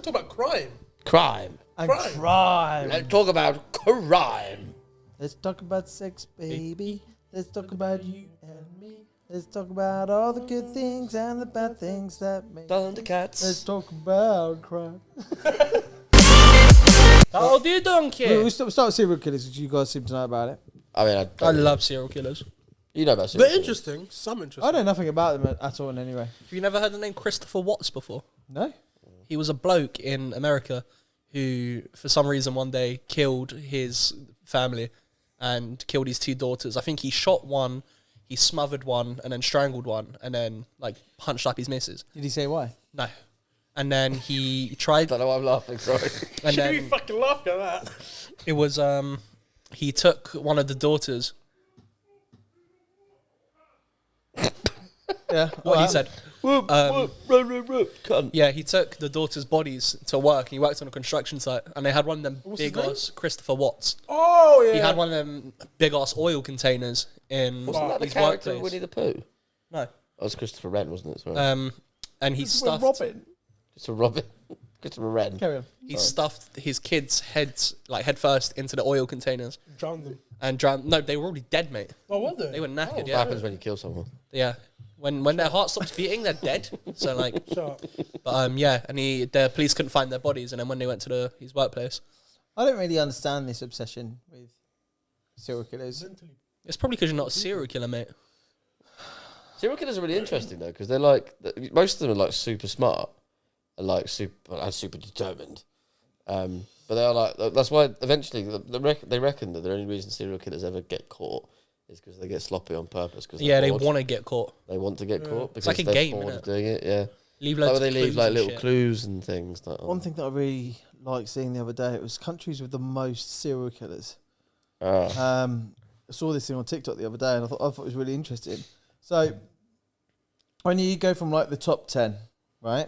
want to talk about crime. Crime. And crime. Let's talk about crime. Let's talk about sex, baby. Let's talk about you and me. Let's talk about all the good things and the bad things that make. Thundercats. Let's talk about crime. How do you donkey? We'll start with serial killers because you guys seem to know about it. I mean, I love serial killers. You know about serial They're killers. interesting. Some interesting. I know nothing about them at all in any way. Have you never heard the name Christopher Watts before? No? He was a bloke in America who, for some reason, one day killed his family and killed his 2 daughters. I think he shot one, he smothered one, and then strangled one, and then like punched up his missus. Did he say why? No. And then he tried. I don't know why I'm laughing, sorry. And Should be then fucking laughing at that. it was he took one of the daughters. Yeah. What he said. Cunt. Yeah, he took the daughters' bodies to work. He worked on a construction site, and they had one of them What's his big ass Christopher Watts. Oh, yeah. He had one of them big ass oil containers in Wasn't that the his character of workplace. Winnie the Pooh? No. That was Christopher Wren, wasn't it? Sorry. And he stuffed. Robin. Christopher Robin. Christopher Wren. Carry on. He stuffed his kids' heads like head first into the oil containers Drowned them. and drowned. No, they were already dead, mate. Oh, were they? They were knackered. What Yeah, happens when you kill someone? yeah. When their heart stops beating, they're dead. So like, Shut up. but yeah, and the police couldn't find their bodies, and then when they went to his workplace, I don't really understand this obsession with serial killers. it's probably because you're not a serial killer, mate. Serial killers are really interesting though, because they're like most of them are like super smart and like super determined. But they are like that's why eventually they reckon that the only reason serial killers ever get caught is because they get sloppy on purpose. Cause Yeah, they bored. want to get caught. They want to get caught because like a they're game, bored innit? of doing it. Yeah, Leave like loads where of they leave clues like and little shit. clues and things. Like, One thing that I really liked seeing the other day, it was countries with the most serial killers. Ah. I saw this thing on TikTok the other day and I thought it was really interesting. So when you go from like the top 10, right?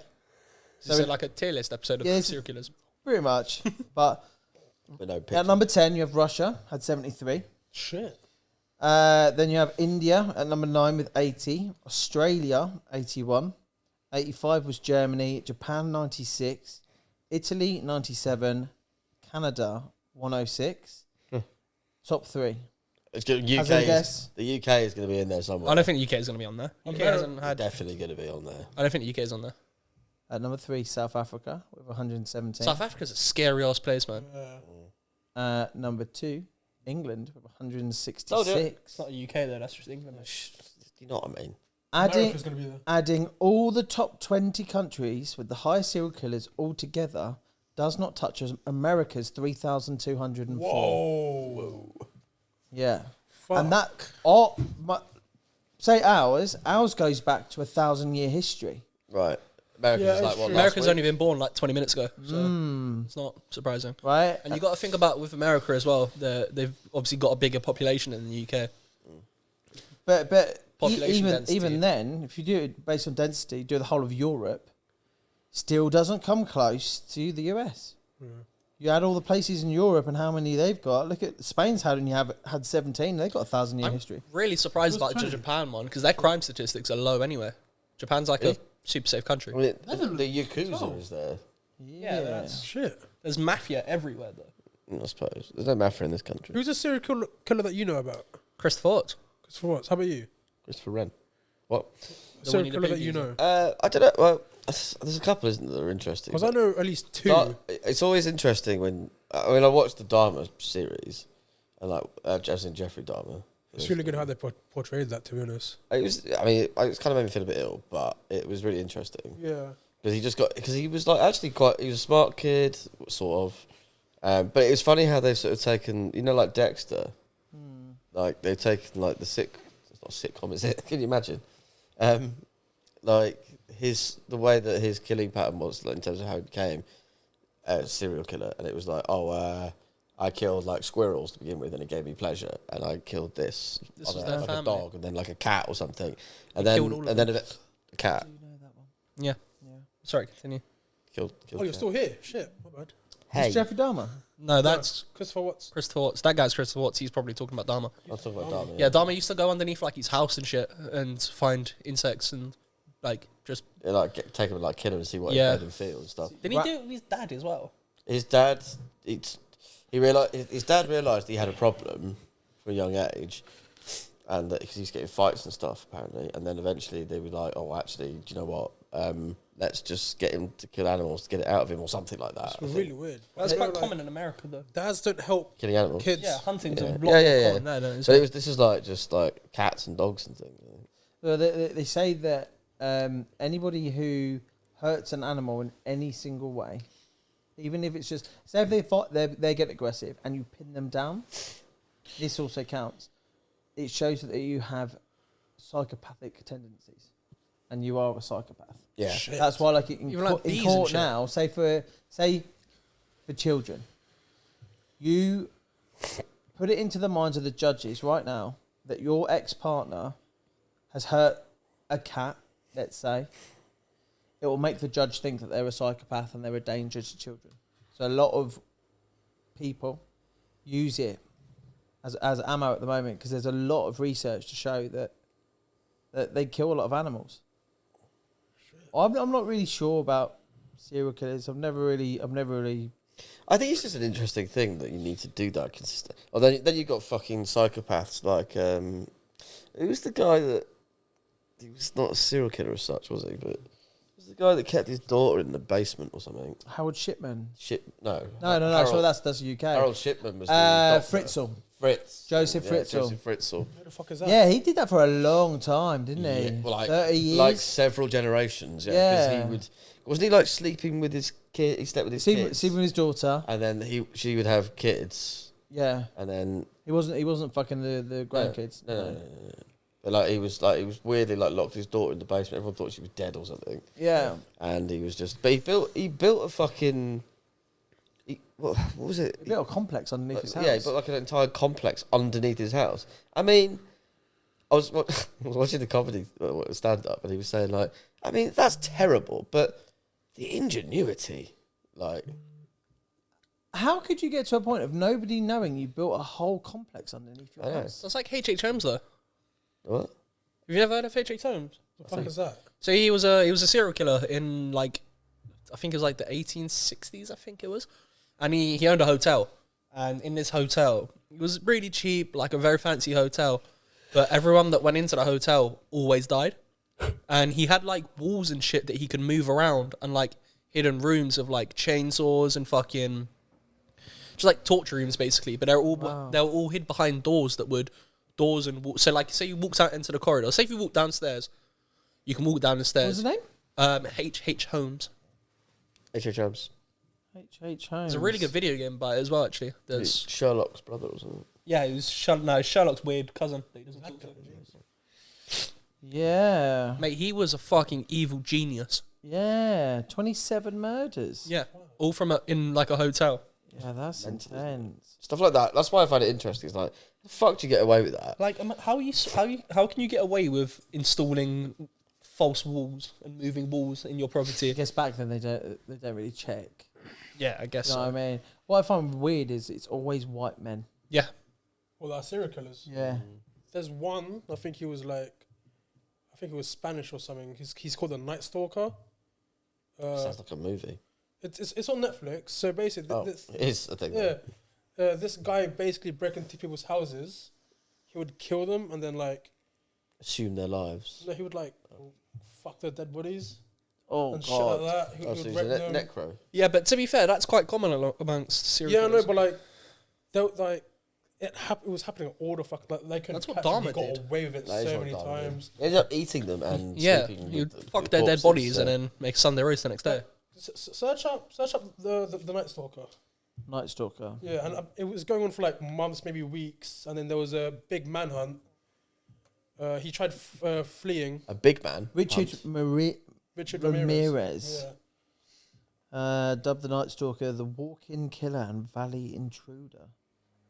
Is it like a tier list episode of Yeah, serial killers? Pretty much. But With no at picture. number 10, you have Russia, had 73. Shit. Then you have India at number 9 with 80. Australia, 81. 85 was Germany. Japan, 96. Italy, 97. Canada, 106. Top 3. It's good. As a guess. The UK is going to be in there somewhere. I don't think the UK is going to be on there. UK hasn't had. Definitely going to be on there. I don't think the UK is on there. At number 3, South Africa with 117. South Africa's a scary ass place, man. Number 2, England with Oh, yeah. 166. It's not the UK though. That's just England. You know what I mean? Adding, Gonna be there. adding all the top 20 countries with the highest serial killers altogether does not touch America's 3,204. Whoa. Yeah. Fuck. And that, ours goes back to 1,000-year history. Right. America's Yeah, like it's what? true. America's last only been born like 20 minutes ago, so it's not surprising. Right? And you got to think about with America as well. They've obviously got a bigger population than the UK. But Population density. even then, if you do it based on density, do the whole of Europe, still doesn't come close to the US. You add all the places in Europe and how many they've got. Look at Spain's had 17. They've got a 1,000-year history. Really surprised about the 20. Japan one because their crime statistics are low anyway. Japan's like a super safe country. I mean, the Yakuza is there. Yeah, that's Shit. there's mafia everywhere though. I suppose. There's no mafia in this country. Who's a serial killer that you know about? Christopher Watts. Christopher Watts. How about you? Christopher Wren. What? The Serial Winnie the killer Pooh that you geezer. know. I don't know. Well, there's a couple, isn't there, that are interesting. Because I know at least 2. It's always interesting when I watched the Dharma series, and like as in Jeffrey Dahmer. It's really good how they portrayed that, to be honest. It was. I mean, it kind of made me feel a bit ill, but it was really interesting Yeah. because he was like actually quite. He was a smart kid, sort of. But it was funny how they've sort of taken, like Dexter, like they've taken like the It's not a sitcom, is it? Can you imagine? Like the way that his killing pattern was, like, in terms of how he became a serial killer, and it was like, I killed like squirrels to begin with, and it gave me pleasure, and I killed this This was other, their like family. a dog, and then like a cat or something, and killed all of then a cat Yeah. Sorry, continue. killed. Oh, you're cat. still here? Shit. My bad. Hey, It's Jeffrey Dahmer. No, that's Christopher Watts. Christopher Watts. That guy's Christopher Watts. He's probably talking about Dharma. I'll talk about Dharma. Yeah, Dharma used to go underneath like his house and shit and find insects and Like, just take him and like kill him and see what Yeah. it made him feel and stuff. did he do it with his dad as well? His dad, he realized his dad realized he had a problem from a young age, and that because he's getting fights and stuff apparently, and then eventually they were like, oh, actually, do you know what? Let's just get him to kill animals to get it out of him or something like that. It's really weird. That's I quite know, like, common in America, though. Dads don't help Killing animals. kids. Yeah, hunting's a Yeah. lot Yeah, more yeah. common there. No, But this is like just like cats and dogs and things. Well, they say that anybody who hurts an animal in any single way, even if it's just, say if they fight, they get aggressive and you pin them down, this also counts. It shows that you have psychopathic tendencies, and you are a psychopath. Yeah. Shit. That's why, like in, Even like in bees and court shit. now, say for children, you put it into the minds of the judges right now that your ex-partner has hurt a cat, let's say. It will make the judge think that they're a psychopath and they're a danger to children. So a lot of people use it as ammo at the moment because there's a lot of research to show that they kill a lot of animals. I'm not really sure about serial killers. I've never really. I think it's just an interesting thing that you need to do that consistent. Oh, then you got fucking psychopaths like who's the guy that he was not a serial killer as such, was he? But he was the guy that kept his daughter in the basement or something. Howard Shipman. No. No. Harold, So that's UK. Harold Shipman was the doctor. Fritzl. Fritz. Joseph Fritzl. Joseph Fritzl. Who the fuck is that? Yeah, he did that for a long time, didn't he? Yeah, well, 30 years. like several generations. Yeah, because wasn't he like sleeping with his kid? He slept with his kids, Sleeping with his daughter. and then she would have kids, Yeah. and then He wasn't fucking the grandkids. No. But like he was weirdly like locked his daughter in the basement. Everyone thought she was dead or something. Yeah. And he was just, but he built a fucking, what was it? A little complex underneath his house. Yeah, he built like an entire complex underneath his house. I mean, I was watching the comedy stand up, and he was saying like, I mean, that's terrible, but the ingenuity, like, How could you get to a point of nobody knowing you built a whole complex underneath your I know. house? That's like H.H. Holmes, though. what? Have you never heard of H.H. Holmes? What the fuck is that? So he was a serial killer in like, I think it was like the 1860s. I think it was, and he owned a hotel, and in this hotel it was really cheap, like a very fancy hotel, but everyone that went into the hotel always died, and he had like walls and shit that he could move around, and like hidden rooms of like chainsaws and fucking just like torture rooms basically, but they were all hid behind doors and so like say you walked out into the corridor, say if you walk downstairs, you can walk down the What stairs. was the name? H.H. Holmes. H.H. Holmes. H.H. Holmes. There's a really good video game by it as well, actually. There's Sherlock's brother or something. yeah, it was Sherlock's weird cousin. That he doesn't talk to. Yeah. Mate, he was a fucking evil genius. Yeah. 27 murders. Yeah, all from in like a hotel. Yeah, that's intense. Stuff like that. That's why I find it interesting. It's like, how the fuck do you get away with that? Like, how can you get away with installing false walls and moving walls in your I property? guess back then they don't really check. Yeah, I guess You know so. what I mean? What I find weird is it's always white men. Yeah, Well, they're serial killers. Yeah. There's one, I think he was Spanish or something. He's called the Night Stalker. Sounds like a movie. It's on Netflix. So basically, Oh, it is a thing. yeah, this guy basically break into people's houses. He would kill them and then like, Assume their lives. he would like fuck their dead bodies Oh, and God. shit like that. He Oh, would so he's rape a them. necro. yeah, but to be fair, that's quite common amongst serial Yeah, killers. no, but like, it was happening all the fuck. Like, they couldn't That's what catch him. Dharma He got did. away with it That is so what many Dharma did. times. He ended up eating them and yeah, sleeping you'd with fuck the their dead corpses, bodies yeah. and then make Sunday roast the next day. Search up the Night Stalker. Night Stalker. Yeah, and it was going on for like months, maybe weeks, and then there was a big manhunt. He tried fleeing. A big man. Richard Hunt. Richard Ramirez. Yeah. Dubbed the Night Stalker the walk-in killer and valley intruder.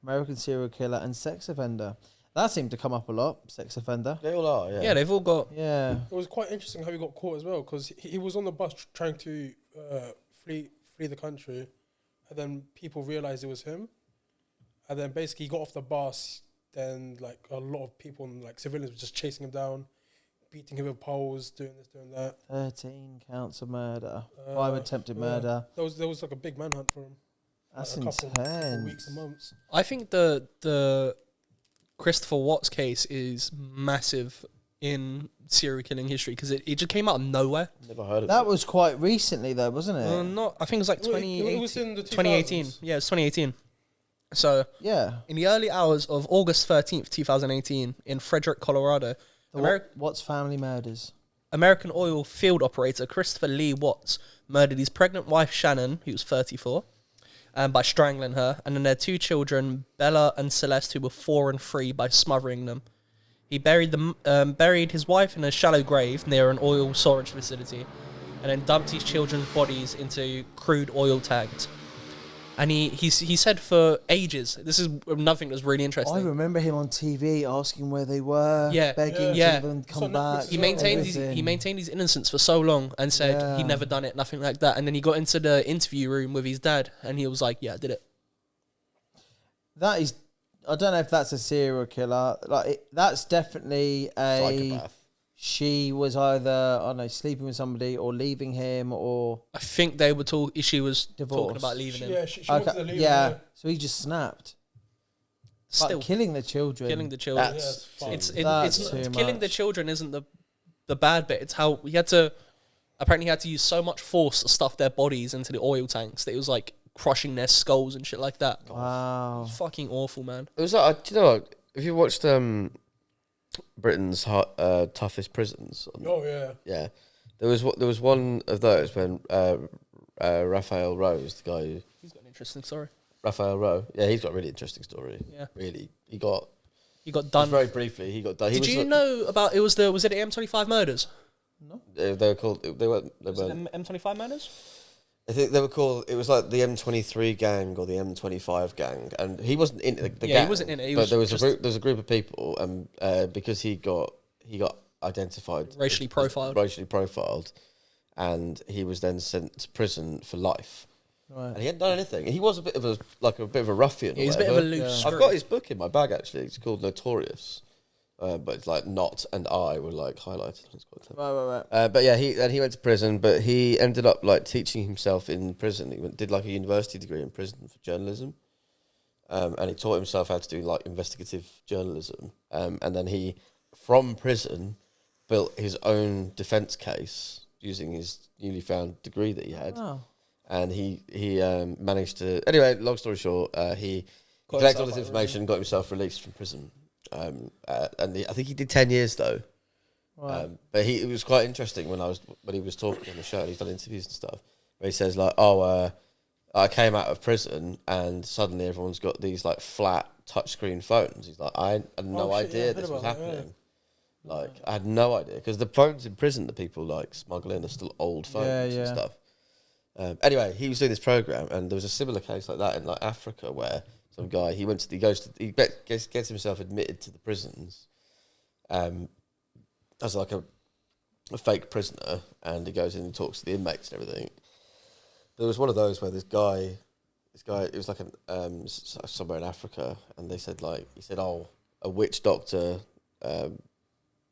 American serial killer and sex offender. That seemed to come up a lot, sex offender. They all are, yeah. Yeah, they've all got. Yeah. It was quite interesting how he got caught as well, because he was on the bus trying to flee the country, and then people realized it was him, and then basically he got off the bus. Then like a lot of people and like civilians were just chasing him down, beating him with poles, doing this, doing that. 13 counts of murder. 5 attempted murder. There was like a big manhunt for him. That's Like a couple intense. weeks and months. I think the Christopher Watts case is massive in serial killing history because it just came out of nowhere. Never heard of That it. was quite recently, though, wasn't it? Not, I think it was like It 2018. was in the 2018. 2018. Yeah, it's 2018. So Yeah. in the early hours of August 13th, 2018, in Frederick, Colorado, Watts family murders. American oil field operator Christopher Lee Watts murdered his pregnant wife Shannon, who was 34, by strangling her, and then their 2 children, Bella and Celeste, who were 4 and 3, by smothering them. He buried his wife in a shallow grave near an oil storage facility, and then dumped his children's bodies into crude oil tanks. And he said for ages, this is nothing that's really interesting. I remember him on TV asking where they were, Yeah. begging Yeah. them to It's come on Netflix back. as He well. maintained his innocence for so long and said Yeah. he'd never done it, nothing like that. And then he got into the interview room with his dad, and he was like, "Yeah, I did it." That is, I don't know if that's a serial killer. That's definitely a. Psychopath. She was either, I don't know, sleeping with somebody or leaving him or. I think they were she was talking Divorce. about leaving him. Yeah, she wanted to Okay, leave yeah. him. So he just snapped. Still Like killing the children. killing the children. That's It's That's too killing the much. children isn't the bad bit. It's how he had to use so much force to stuff their bodies into the oil tanks that it was like crushing their skulls and shit like that. Wow. Fucking awful, man. It was like, do you know what? If you watched Britain's toughest prisons, Oh yeah. yeah, there was one of those when Raphael Rose, the guy who He's got an interesting story. Raphael Rowe, yeah, he's got a really interesting story. Yeah. Really, he got He got very done. briefly. He got done. He Did was you know about was it the M25 murders? They were called. They were. Was it the M25 murders? I think they were called. It was like the M23 gang or the M25 gang, and he wasn't in the gang. Yeah, he wasn't in it. He but was there was just a group. There was a group of people, and because he got identified Racially as profiled. and he was then sent to prison for life. Right. And he hadn't done anything. He was a bit of a ruffian. Yeah, he's a bit of a loose. I've got his book in my bag actually. It's called Notorious, but it's like Not and I were like highlighted. It's quite clever. Right. But yeah, he went to prison, but he ended up like teaching himself in prison. He did like a university degree in prison for journalism, and he taught himself how to do like investigative journalism. And then he, from prison, built his own defense case using his newly found degree that he had. Oh. And he managed to. Anyway, long story short, he collected all this information, got himself released from prison. And I think he did 10 years though. Right. But it was quite interesting when he was talking on the show. And he's done interviews and stuff where he says like, I came out of prison and suddenly everyone's got these like flat touchscreen phones. He's like, I had no idea this was happening. Like I had no idea because the phones in prison that people like smuggle in are still old phones and stuff. Anyway, he was doing this program, and there was a similar case like that in like Africa, where some guy he gets himself admitted to the prisons, as like a fake prisoner, and he goes in and talks to the inmates and everything. There was one of those where this guy, it was like somewhere in Africa, and he said, a witch doctor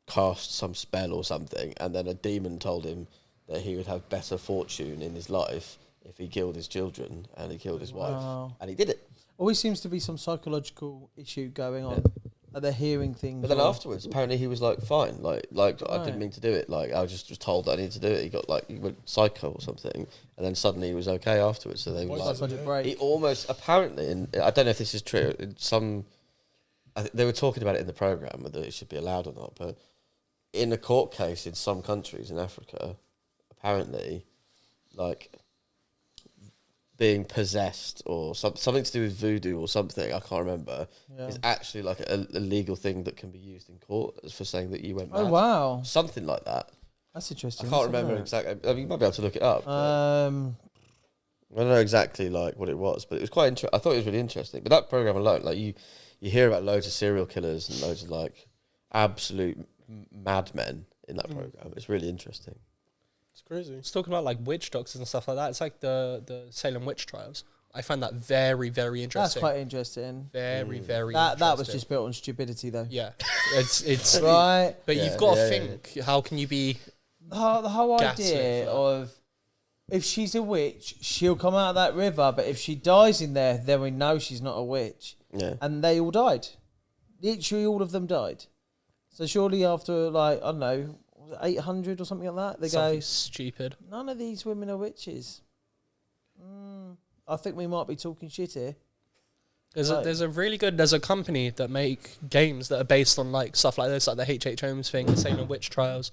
cast some spell or something, and then a demon told him that he would have better fortune in his life if he killed his children and he killed his wife. And he did it. Always seems to be some psychological issue going on. Like they're hearing things. But then afterwards, apparently he was like fine. Like I didn't mean to do it. Like I just was told that I needed to do it. He went psycho or something, and then suddenly he was okay afterwards. So they were like, Psychological break. he almost apparently, and I don't know if this is true. They were talking about it in the program whether it should be allowed or not. But in a court case in some countries in Africa, apparently, like being possessed or something to do with voodoo or something, I can't remember, is actually like a legal thing that can be used in court for saying that you went mad. Oh wow, Something like that. that's interesting. I can't remember exactly. I mean, you might be able to look it up. Uh, I don't know exactly like what it was, but it was quite interesting. I thought it was really interesting. But that program alone, like you hear about loads of serial killers and loads of like absolute madmen in that program. It's really interesting. It's crazy. It's talking about like witch doctors and stuff like that. It's like the Salem witch trials. I find that very, very That's interesting. quite interesting. Very, very That was interesting. just built on stupidity, though. Yeah. It's Right. But Yeah, you've got to yeah, think, how can you be... The whole Gaslit idea for that. of if she's a witch, she'll come out of that river, but if she dies in there, then we know she's not a witch. Yeah. And they all died. Literally all of them died. So surely after, like, I don't know, was it 800 or something like that, they Something go, stupid. none of these women are witches. I think we might be talking shit here. There's a company that make games that are based on like stuff like this, like the H.H. Holmes thing, the Salem Witch Trials.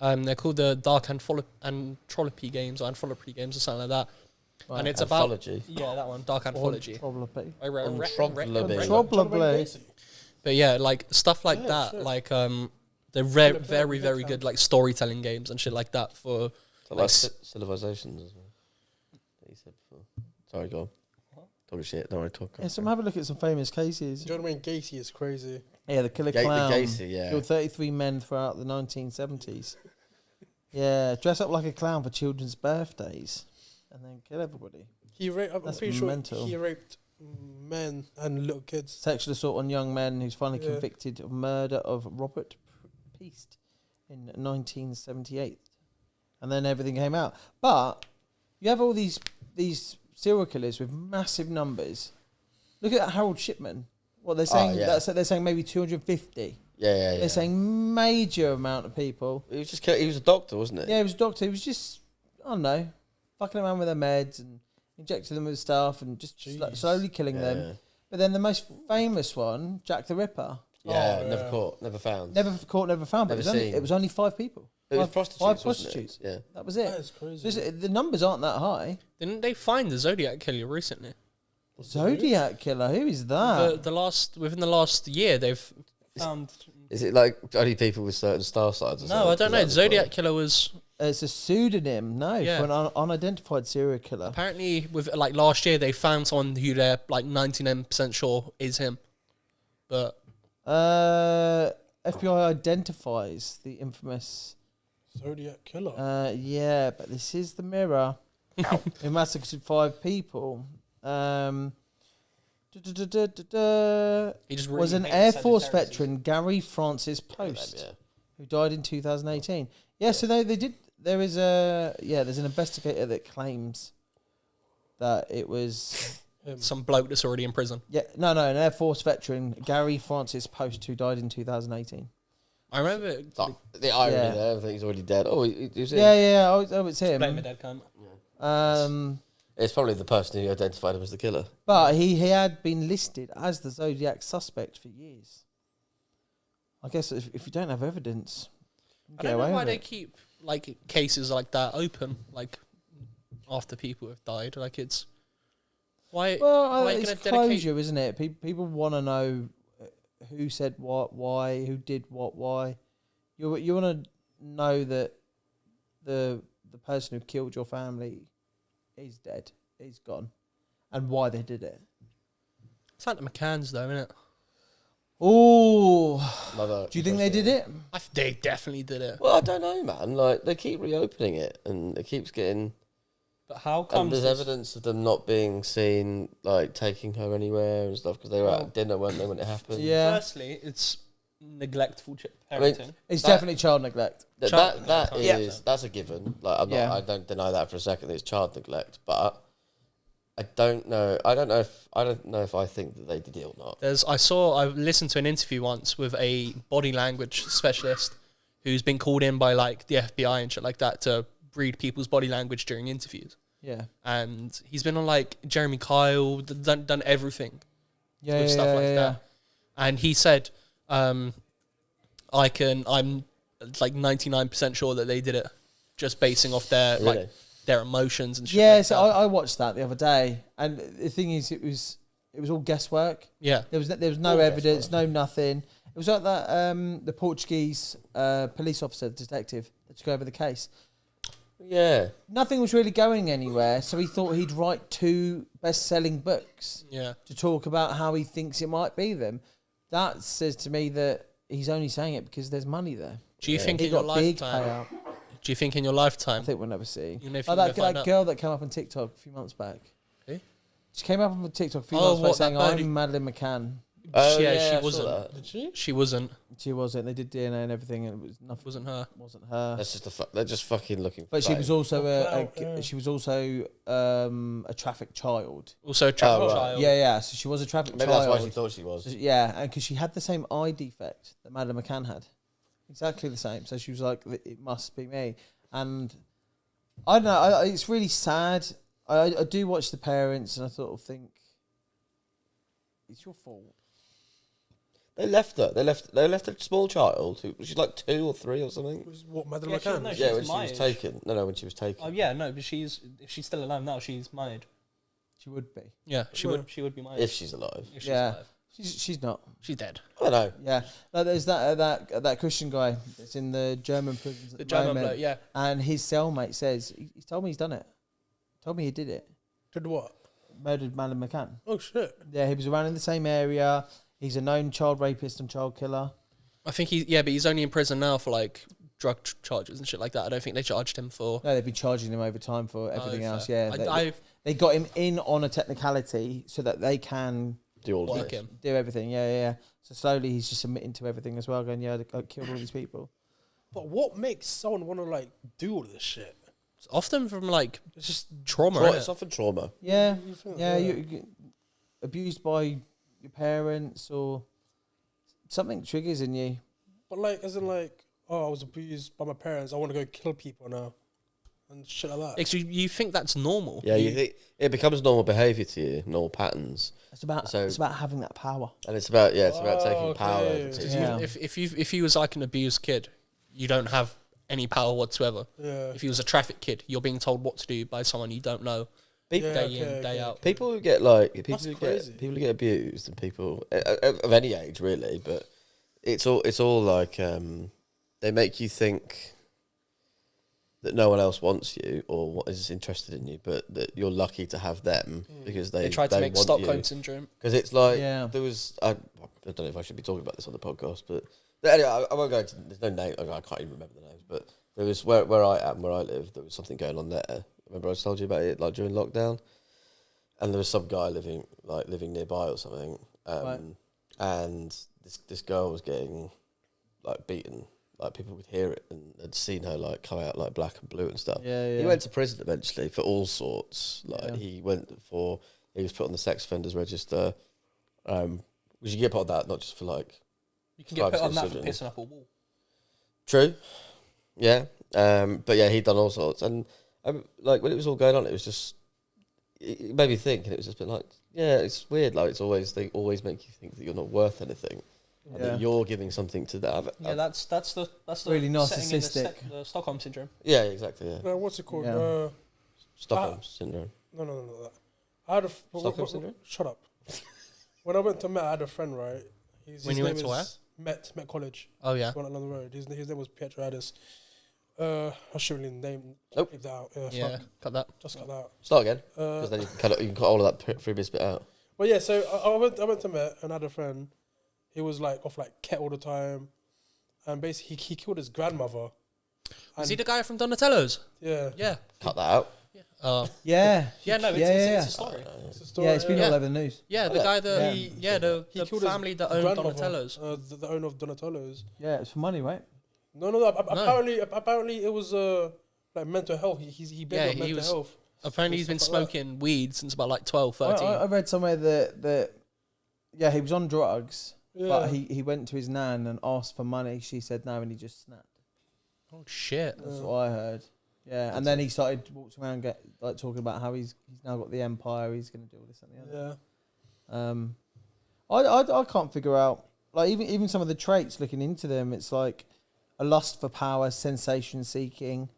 They're called the Dark Anthropy games or Anthropy games or something like that. Right. And it's Anthology. that one, Dark Anthology. Probably. Anthropology. Probably. But yeah, like stuff like Yeah, that, shit. like they're very, very good, like storytelling games and shit like that for So like like civilizations as well. That you said before. Sorry, go on. Talk shit. Don't worry, talk. Yeah, so I'm having a look at some famous cases. John Wayne Gacy is crazy. Yeah, the killer The clown. Gacy, yeah. Killed 33 men throughout the 1970s. Yeah, dress up like a clown for children's birthdays and then kill everybody. I'm That's pretty sure mental. he raped men and little kids. Sexual assault on young men, who's finally Yeah. convicted of murder of Robert Peast in 1978. And then everything came out. But you have all these serial killers with massive numbers. Look at Harold Shipman. What they're saying, yeah. they're saying maybe 250. Yeah. They're saying major amount of people. He was he was a doctor, wasn't he? Yeah, he was a doctor. He was just, I don't know, fucking around with their meds and injecting them with stuff and just Jeez. slowly killing them. But then the most famous one, Jack the Ripper, Yeah, Oh, never yeah. caught, never found. never caught, never found. But Never seen. it was only 5 people. It was Five- prostitutes. Five wasn't prostitutes. It? Yeah. That was That it. is crazy. The numbers aren't that high. Didn't they find the Zodiac killer recently? Zodiac killer, who is that? Within the last year, they've found. Is it like only people with certain star signs? Or No, something? I don't Is know. that the Zodiac point? killer was It's a pseudonym, no, Yeah. for an unidentified serial killer. apparently with like last year they found someone who they're like 99% sure is him, but FBI identifies the infamous. Zodiac killer. Yeah, but this is the Mirror. Who massacred 5 people. he just really Was an hates Air Force Sagittarius. veteran, Gary Francis Post, Yeah. who died in 2018. Yeah, so they did. There's an investigator that claims that it was Some bloke that's already in prison. an Air Force veteran, Gary Francis Post, who died in 2018. I remember. The irony Yeah. there, I think he's already dead. Oh, he was in. Yeah, oh, it's him. Blame the dead cunt. It's probably the person who identified him as the killer. But he had been listed as the Zodiac suspect for years. I guess if you don't have evidence, you I get don't away know why with they it. keep like cases like that open, like after people have died. Like it's why. Well, why are you it's gonna dedicate? closure, isn't it? People want to know who said what, why, who did what, why. You want to know that the person who killed your family is dead, is gone, and why they did it. It's like the McCanns, though, isn't it? Oh, do you think they did it? They definitely did it. Well, I don't know, man. Like they keep reopening it, and it keeps getting. But how And come there's evidence of them not being seen, like taking her anywhere and stuff, because they were at dinner, weren't they, when it happened? Yeah, Firstly, it's neglectful I mean, parenting. it's that- definitely child neglect. That's a given. Like Yeah. I don't deny that for a second. It's child neglect, but I don't know if I think that they did it or not. I listened to an interview once with a body language specialist who's been called in by like the FBI and shit like that to read people's body language during interviews. Yeah, And he's been on like Jeremy Kyle, done everything yeah, with stuff like yeah. that. And he said, I'm like 99% sure that they did it, just basing off their Really? like their emotions and shit. Yeah, like so that. I watched that the other day, and the thing is, it was all guesswork. Yeah. There was no evidence, no nothing. It was like that the Portuguese police officer, detective that took over the case. Yeah, Nothing was really going anywhere, so he thought he'd write 2 best-selling books Yeah. to talk about how he thinks it might be them. That says to me that he's only saying it because there's money there. Do you think He in your got big lifetime? payout. Do you think in your I lifetime? think we'll never see. You know if Oh, you that find out. girl that came up on TikTok a few months back. Who? She came up on TikTok a few Oh, months ago what, saying, that birdie- I'm Madeleine McCann. Oh, yeah, I she saw wasn't. that. Did she? She wasn't. She wasn't. They did DNA and everything, and it was nothing. Wasn't her. Wasn't her. That's just they're just fucking looking. But she was also yeah. she was also a trafficked child. Also a traffic Oh, right. child. Yeah. So she was a trafficked Maybe child. that's why she thought she was. Yeah, and because she had the same eye defect that Madeleine McCann had, exactly the same. So she was like, "It must be me." And I don't know. It's really sad. I do watch the parents, and I sort of think it's your fault. They left her. They left a small child who was like 2 or 3 or something. Was what Madeleine Yeah, she- McCann? no, Yeah, when she's she my was age. taken. No, when she was taken. Oh yeah, no, but if she's still alive now, she's my age. She would be. Yeah, she Yeah. would be my age. If she's alive. If she's Yeah. alive. She's not. She's dead. I don't know. Yeah, like there's that Christian guy that's in the German prisons at The the German moment, bloke, yeah. and his cellmate says he's told me he's done it. Told me he did it. Did what? Murdered Madeleine McCann. Oh shit! Yeah, he was around in the same area. He's a known child rapist and child killer. I think but he's only in prison now for like drug charges and shit like that. I don't think they charged him for. No, they've been charging him over time for everything fair. else. Yeah, they got him in on a technicality so that they can Do all Work of this. him. do everything. Yeah. So slowly he's just admitting to everything as well, going, yeah, I killed all these people. But what makes someone want to like do all this shit? It's often from like It's just trauma. It's innit? often trauma. Yeah, You think, yeah, you get abused by your parents or something triggers in you. But like, as in like, oh, I was abused by my parents. I want to go kill people now, and shit like that. It's you think that's normal. Yeah, you think it becomes normal behaviour to you, normal patterns, It's about So- having that power. and it's about taking Oh, power okay. over Because people. Yeah. If he was like an abused kid, you don't have any power whatsoever. Yeah. If he was a traffic kid, you're being told what to do by someone you don't know People, Yeah, day okay, in, day okay, out. okay. people who get like That's crazy. people who get abused and people of any age really, but it's all like they make you think that no one else wants you or what is interested in you, but that you're lucky to have them because They tried to make want Stockholm you. syndrome. Because it's like Yeah. there was I don't know if I should be talking about this on the podcast, but anyway, I won't go into. There's no name. I can't even remember the names, but there was where I live. There was something going on there. Remember I told you about it like during lockdown, and there was some guy living nearby or something, Right. and this girl was getting like beaten. Like people could hear it and had seen her like come out like black and blue and stuff. Yeah. He went to prison eventually for all sorts. Like Yeah. he was put on the sex offenders register. Which you get put on that not just for like You can get put on that for Privacy pissing up a wall. true, yeah. But yeah, he'd done all sorts, and like when it was all going on, it was just it made me think, and it was just been like, yeah, it's weird. Like they always make you think that you're not worth anything, and Yeah. that you're giving something to them. Yeah, that's the Really setting in narcissistic. the Stockholm syndrome. Yeah, exactly. Yeah, What's it called? Yeah. Stockholm syndrome. No. I had a Stockholm syndrome? Shut up. When I went to Met, I had a friend, right? When you went to where? Met College. Oh yeah. One along the road. His name was Pietro Addis. I shouldn't really name. Nope. Leave that out. Yeah. Fuck. Cut that. Just cut that out. Start again, because then you can cut all of that previous bit out. But yeah, so I went to Met and I had a friend. He was like off like ket all the time, and basically he killed his grandmother. Is he the guy from Donatello's? Yeah. Yeah. Cut that out. Yeah. Yeah. No. Yeah. It's a story. It's a story. Yeah, it's been Yeah. all over the news. Yeah. The Yeah. guy Yeah. the He killed his family that owned grandmother, Donatello's. the owner of Donatello's. Yeah, it's for money, right? No. Apparently it was like mental health. He Yeah, on he mental was- health. Apparently he's been Stuff like that. smoking weed since about like 12, 13. I read somewhere that he was on drugs, Yeah. but he went to his nan and asked for money. She said no, and he just snapped. Oh shit. That's what I heard. Yeah, and then he started walking around, talking about how he's now got the empire. He's going to do all this and the other. Yeah. I can't figure out, like, even some of the traits. Looking into them, it's like a lust for power, sensation seeking,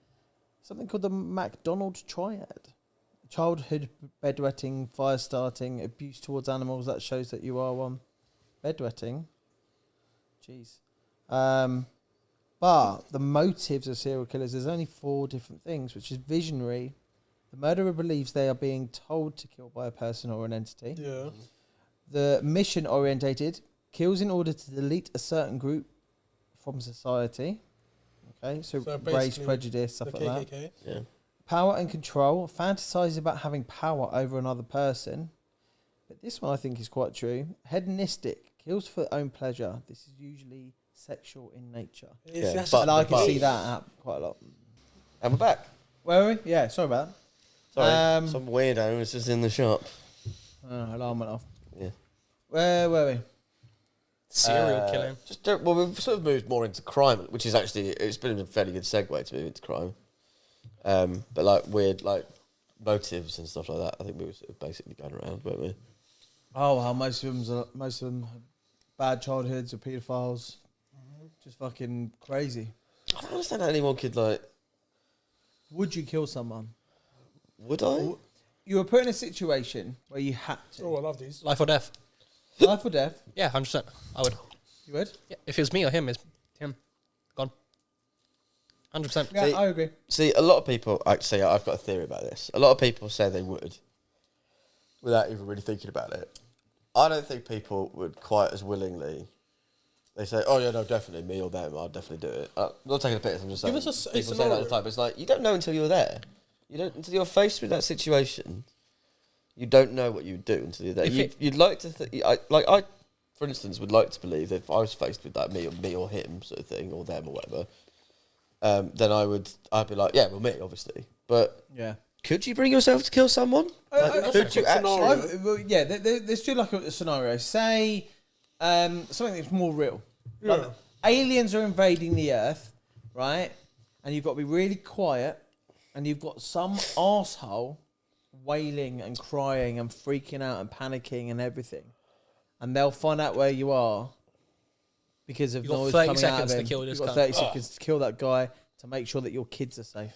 something called the McDonald triad: childhood bedwetting, fire starting, abuse towards animals. That shows that you are one. Bedwetting, jeez. But the motives of serial killers, there's only 4 different things, which is visionary. The murderer believes they are being told to kill by a person or an entity. Yeah. The mission orientated, kills in order to delete a certain group from society. Okay, so race, basically prejudice, stuff The like that. KKK. Yeah. Power and control, fantasizes about having power over another person. But this one I think is quite true. Hedonistic, kills for own pleasure. This is usually sexual in nature. Yeah, That's but- And I can but- see that happen quite a lot. And we're back. Where are we? Yeah, sorry about Sorry, Um, some weirdo was just in the shop. that. Alarm went off. Yeah. Where were we? Serial killing. Well, we've sort of moved more into crime, which is actually, it's been a fairly good segue to move into crime. But like weird, like motives and stuff like that. I think we were sort of basically going around, weren't we? Oh, well, most of them have bad childhoods or paedophiles. Just fucking crazy. I don't understand how anyone could like. Would you kill someone? Would I? You were put in a situation where you had to. Oh, I love these. Life or death. Life or death? Yeah, 100%. I would. You would? Yeah, if it was me or him, it's him. Gone. 100%. Yeah, See- I agree. See, a lot of people. Actually, I've got a theory about this. A lot of people say they would, without even really thinking about it. I don't think people would quite as willingly. They say, "Oh yeah, no, definitely me or them. I'd definitely do it." I'm not taking a piss. I'm just saying. Give us a people say that all the scenario. time. But it's like you don't know until you're there. You don't until you're faced with that situation. You don't know what you would do until you're there. You'd like to. I, for instance, would like to believe that if I was faced with that me or him sort of thing, or them or whatever, then I'd be like, yeah, well, me, obviously. But Yeah. could you bring yourself to kill someone? Could you actually? Yeah, let's do like a scenario. Say something that's more real. Like Yeah. aliens are invading the Earth, right? And you've got to be really quiet, and you've got some arsehole wailing and crying and freaking out and panicking and everything. And they'll find out where you are because of You've got noise 30 coming out of seconds to him. kill this You've got cunt. 30 seconds to kill that guy to make sure that your kids are safe.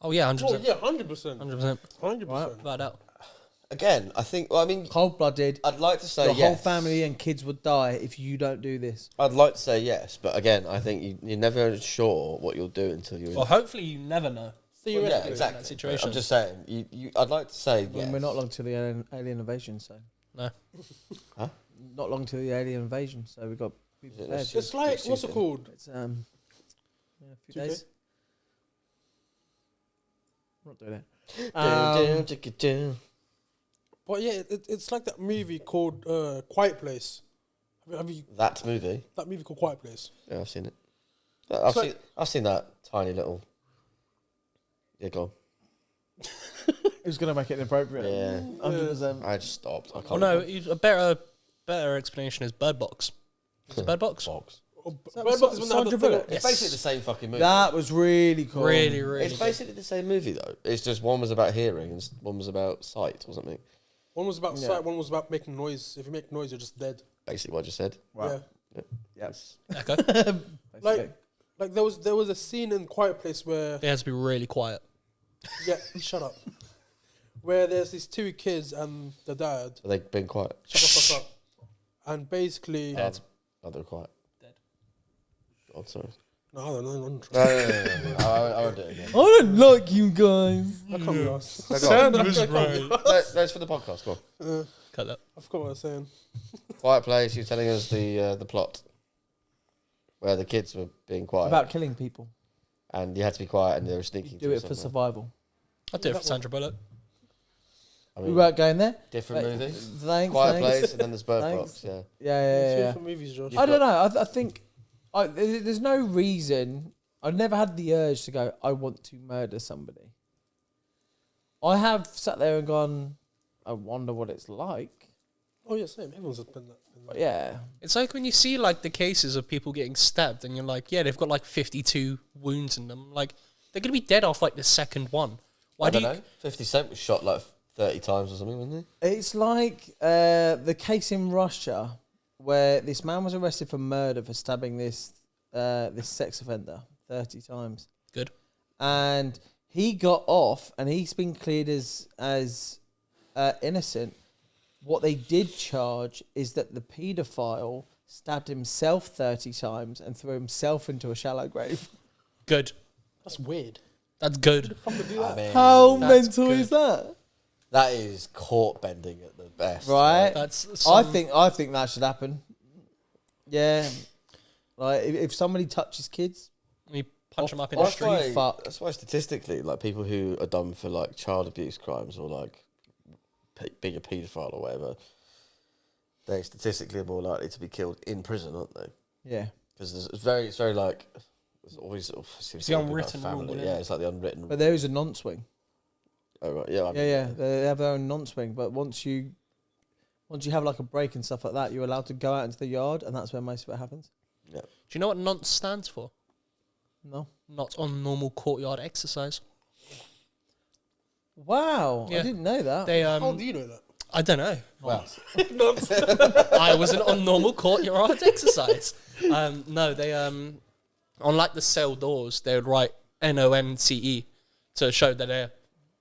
Oh, yeah, 100%. Oh, yeah, 100%. 100%. 100%. Without a doubt. Again, I think. Well, I mean, Cold-blooded. I'd like to say Your yes. whole family and kids would die if you don't do this. I'd like to say yes, but again, I think you're never sure what you'll do until you're. Well, hopefully you never know. yeah, Theoretically, exactly. in that situation. I'm just saying. I'd like to say I mean, yes. we're not long till the alien invasion, so. No. Huh? Not long till the alien invasion, so we've got to be Yeah, prepared. it's It's like, what's it soon. called? It's yeah, a few 2K? days. I'm not doing it. Down, chicka, down. But yeah, it's like that movie called Quiet Place. Have you That movie. that movie called Quiet Place? Yeah, I've seen it. I've seen that tiny little. Yeah, go Who's going to make it inappropriate? Yeah. 100%. on. I just stopped. I can't. Oh, no, remember. a better explanation is Bird Box. Is it Bird Box? Box. Oh, that Bird was Box is when they had Sandra the thing- Bullock? It's basically the same fucking movie. That was really cool. Really, really. It's basically the same movie though. It's just one was about hearing and one was about sight or something. One was about Yeah. sight, one was about making noise. If you make noise, you're just dead. Basically, what I just said. Wow. Yeah. Yes. Echo. Like there was a scene in Quiet Place where It has to be really quiet. yeah, shut up. Where there's these two kids and the dad. So they've been quiet. Shut the fuck up. And basically, Dead. Oh, they're quiet. Dead. Oh, sorry. no, I don't know. No. I won't do it again. I don't like you guys. I can't be asked. No, go on. was right. No, it's for the podcast. Go on. Cut that. I forgot what I was saying. Quiet Place. You're telling us the plot where the kids were being quiet About killing people. and you had to be quiet and they were sneaking. Do through it for somewhere. survival. I'd do it for Sandra Bullock. I We mean, weren't going there. different Like, movie. Thanks. Quiet thanks. Place and then there's Bird Thanks. Box. Yeah. Yeah. Different movies, Josh. I don't know. I think there's no reason. I've never had the urge to go, I want to murder somebody. I have sat there and gone, I wonder what it's like. Oh yeah, same. Everyone's been that. But yeah. It's like when you see like the cases of people getting stabbed and you're like, yeah, they've got like 52 wounds in them. Like, they're going to be dead off like the second one. Why I do don't you... know. 50 Cent was shot like 30 times or something, wasn't It's like the case in Russia where this man was arrested for murder for stabbing this sex offender 30 times. Good. And he got off and he's been cleared as innocent. What they did charge is that the paedophile stabbed himself 30 times and threw himself into a shallow grave. Good. That's weird. That's good. he? I mean, How That's mental good. is that? that is court bending at the best. Right? That's I think that should happen. Yeah. Like if somebody touches kids, You punch them up in Off- the off street. by- fuck. That's why statistically, like people who are done for like child abuse crimes or like being a paedophile or whatever, they statistically are more likely to be killed in prison, aren't they? Yeah. Because it's very like it's always sort of seems It's to the be about unwritten rule, family. isn't Yeah, it? it's like the unwritten. But there is a non-swing. Oh right, yeah, Yeah. They have their own non-swing. But once you have like a break and stuff like that, you're allowed to go out into the yard, and that's where most of it happens. Yeah. Do you know what nonce stands for? No. Not on normal courtyard exercise. Wow. Yeah. I didn't know that. They How do you know that? I don't know. Well, I wasn't on normal courtyard exercise. No, they on like the cell doors, they would write NONCE to show that they're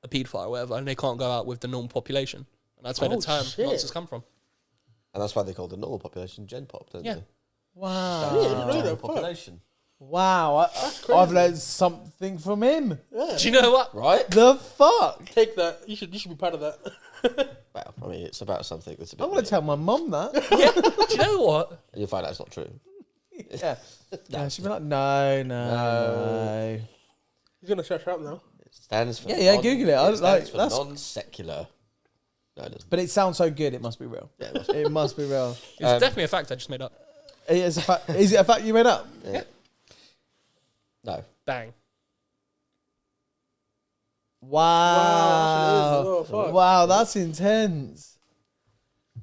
a paedophile or whatever, and they can't go out with the normal population. And that's where the term nonce has come from. and that's why they call the normal population Gen Pop, don't Yeah. they? Wow. Yeah, I didn't know Normal that. population, Wow. I've learned something from him. Do you know what? right? The fuck? Take that. You should be proud of that. Well, I mean, it's about something that's a bit. I'm going to tell my mum that. Do you know what? And you'll find out it's not true. Yeah. Yeah, she'd be like, no. He's gonna shut up now. It stands for Yeah, Google it. I was like, stands for that's- non-secular. No, it doesn't. But it sounds so good, it must be real. Yeah, it must be. It must be real. It's definitely a fact I just made up. It is a fact. Is it a fact you made up? Yeah. No. Bang. Wow. Oh, fuck. Wow, that's intense.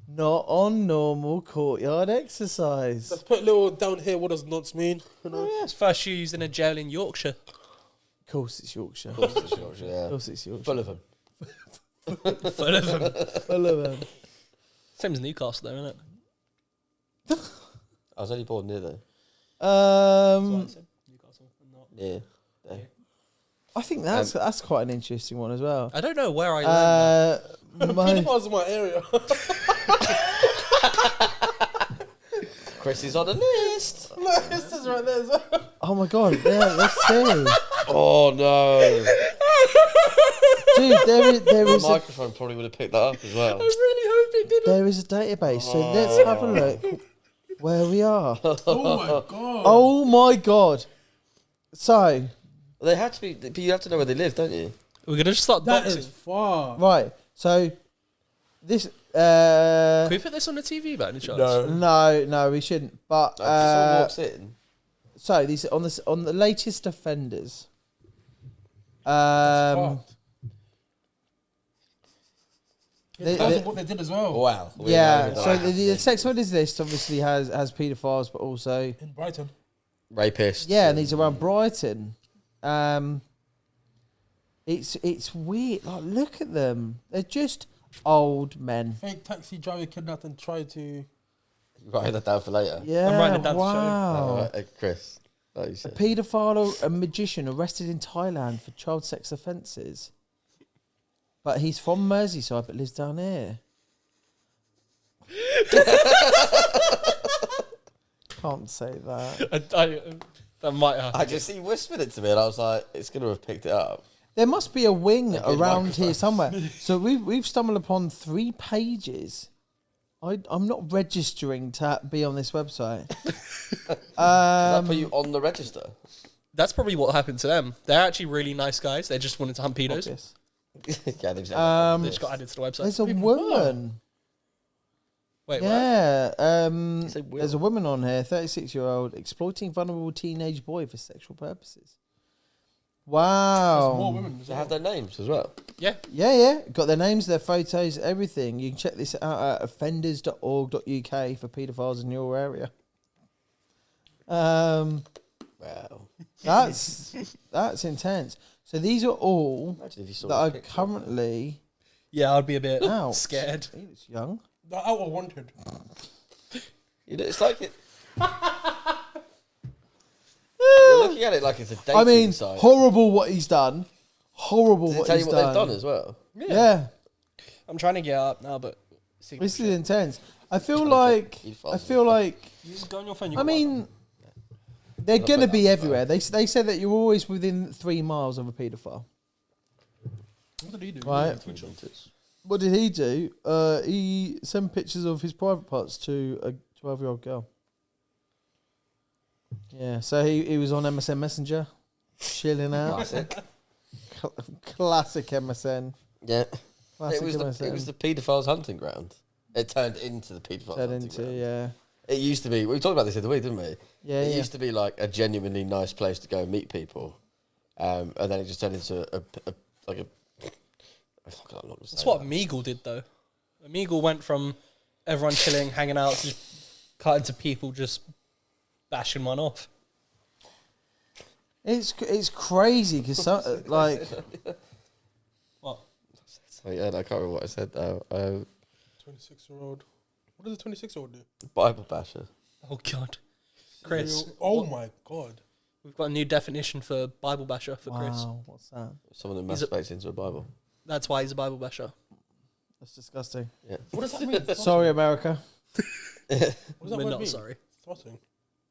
Not on normal courtyard exercise. Let's put a little down here. What does nonce mean? You know? It's first used in a jail in Yorkshire. Of course it's Yorkshire. Of course it's Yorkshire, Of yeah. course it's Yorkshire. Full of them. Full of them. Full of them. Same as Newcastle, though, isn't it? I was only born near there. Newcastle. Yeah. There. I think that's quite an interesting one as well. I don't know where I learned that. My- Pedophiles in my area. Chris is on the list. This is right there as well. oh my god, yeah, let's see. Oh no. Dude, there The is a, microphone probably would have picked that up as well. really hope it didn't. there is a database, so let's have a look where we are. Oh my god. Oh my god. So, They had to be. But you have to know where they live, don't you? We're going to just start That boxing. is far. right, so this Can we put this on the TV by any chance? no, we shouldn't. But If someone walks in. so these on the latest offenders. Fucked. They- That's they- what they did as well. Wow. Yeah, so the sex offenders list obviously has paedophiles, but also In Brighton. rapists. yeah, and these are around Brighton. It's weird. Like, look at them. They're just old men. Fake taxi driver kidnapped and tried to. Write that down for later. Yeah, I'm writing it down to show. wow. Chris. Like you A said. paedophile or a magician arrested in Thailand for child sex offences. But he's from Merseyside but lives down here. Can't say that. That might happen. I just he whispered it to me, and I was like, "It's gonna have picked it up." There must be a wing good around microphone. here somewhere. So we've stumbled upon 3 pages. I'm not registering to be on this website. Does that put you on the register? That's probably what happened to them. They're actually really nice guys. They just wanted to hunt pedos. Obvious. Yeah, they've They just got added to the website. There's a woman. Wait, what? Yeah. Say Will. There's a woman on here, 36-year-old, exploiting vulnerable teenage boy for sexual purposes. Wow. More women. as They well. have their names as well. Yeah. Yeah. Got their names, their photos, everything. You can check this out at offenders.org.uk for paedophiles in your area. Wow. That's intense. So these are all Imagine if you saw that the are picture. currently Yeah, I'd be a bit out. scared. He looks young. They're out of wanted. You know, it's like it. You're looking at it like it's a dating I mean, site. horrible what he's done. Horrible Does it what tell he's you what they've done as well? Yeah. I'm trying to get up now, but This is intense. I feel Trying like to get- I feel like you just go on your phone. I mean they're Not gonna put be that everywhere. They said that you're always within 3 miles of a paedophile. What did he do? Right. What did he do? He sent pictures of his private parts to a 12-year-old girl. Yeah, so he was on MSN Messenger, chilling out. Classic. Classic MSN. Yeah. Classic It was MSN. the paedophiles' hunting ground. It turned into the paedophile Turned hunting into, ground. yeah. It used to be. We talked about this the other week, didn't we? Yeah, It yeah. used to be like a genuinely nice place to go and meet people, and then it just turned into a. That's what Meagle did, though. Meagle went from everyone chilling, hanging out, to just cut into people just bashing one off. It's crazy because like What? Oh yeah, I can't remember what I said though. 26-year-old. What does a 26-year-old do? Bible basher. Oh, God. Chris. Oh my God. We've got a new definition for Bible basher for Chris. wow, what's that? Someone that He's a- masturbates into a Bible. That's why he's a Bible basher. That's disgusting. Yeah. What does that mean? Sorry, America. What does that We're word not mean? sorry. Throtting.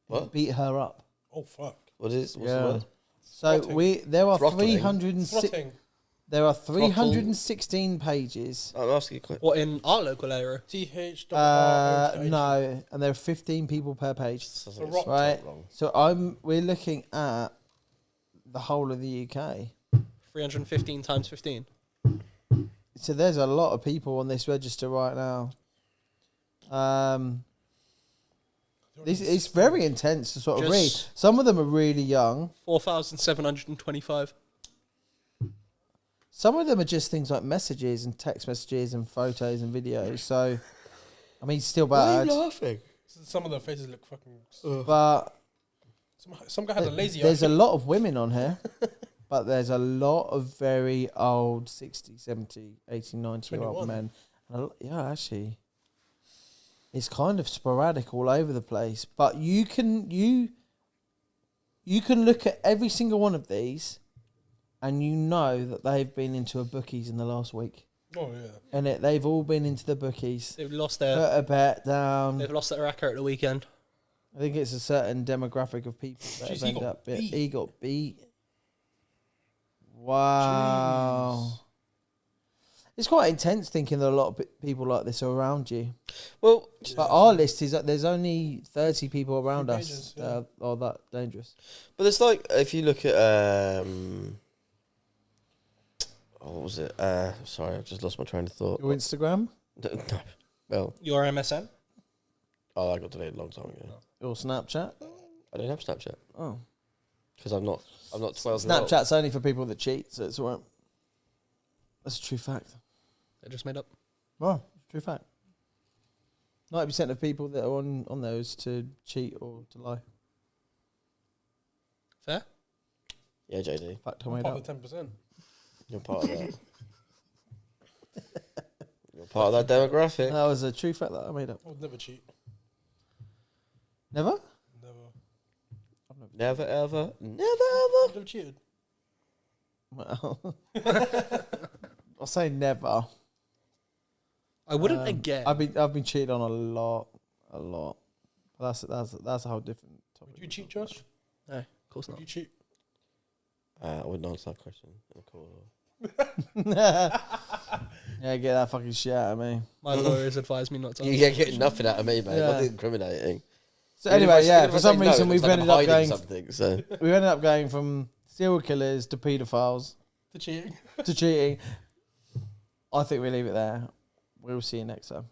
What? Beat her up. Oh fuck. What's the Yeah. word? So Throttling. there are Throttling. 306. Throtting. There are 316 pages. I'm asking you a quick. What, in our local area? TH. No, and there are 15 people per page. The rock. Right. So we're looking at the whole of the UK. 315 times 15. So there's a lot of people on this register right now. It's very intense to sort of read. Just- Some of them are really young. 4,725. Some of them are just things like messages and text messages and photos and videos. So, I mean, it's still Why are bad. you laughing? Some of their faces look fucking. But Some guy had a lazy eye. there's a lot of women on here. But there's a lot of very old 60, 70, 80, 90-year-old 21. men. And yeah, actually, it's kind of sporadic all over the place. But you can look at every single one of these, and you know that they've been into a bookies in the last week. Oh yeah. And they've all been into the bookies. They've lost Put their a bet down. they've lost their racket at the weekend. I think it's a certain demographic of people that Jeez, have he ended got up. beat. He got beat. Wow. It's quite intense thinking that a lot of people like this are around you. Well, But our list is that there's only 30 people around Few us pages, that are that dangerous. but it's like if you look at what was it? Sorry, I've just lost my train of thought. Your Instagram, No. Well, Your MSN? I got deleted a long time ago. your Snapchat. I don't have Snapchat Oh, because I'm not 12 years old. Snapchat's only for people that cheat, so it's all right. That's a true fact. They just made up. Well, true fact. 90% of people that are on those to cheat or to lie. Fair? Yeah, Jaydee, Fact I I'm made part up. of the 10%. you're part of that. You're part of that demographic. That was a true fact that I made up. I would never cheat. Never? Never. Never ever, never I've never cheated. Well, I'll say never. I wouldn't again. I've been cheated on a lot. But that's a whole different topic. Would you cheat, Josh? No, of course Would not. you cheat? I wouldn't answer that question in a call. Yeah, get that fucking shit out of me. My lawyers advised me not to. You get nothing out of me, mate. Yeah. Nothing incriminating. So Even anyway, if I yeah, say for some no, reason it we've looks like ended I'm up hiding going. something. So We've ended up going from serial killers to paedophiles The cheating. to cheating. I think we leave it there. We'll see you next time.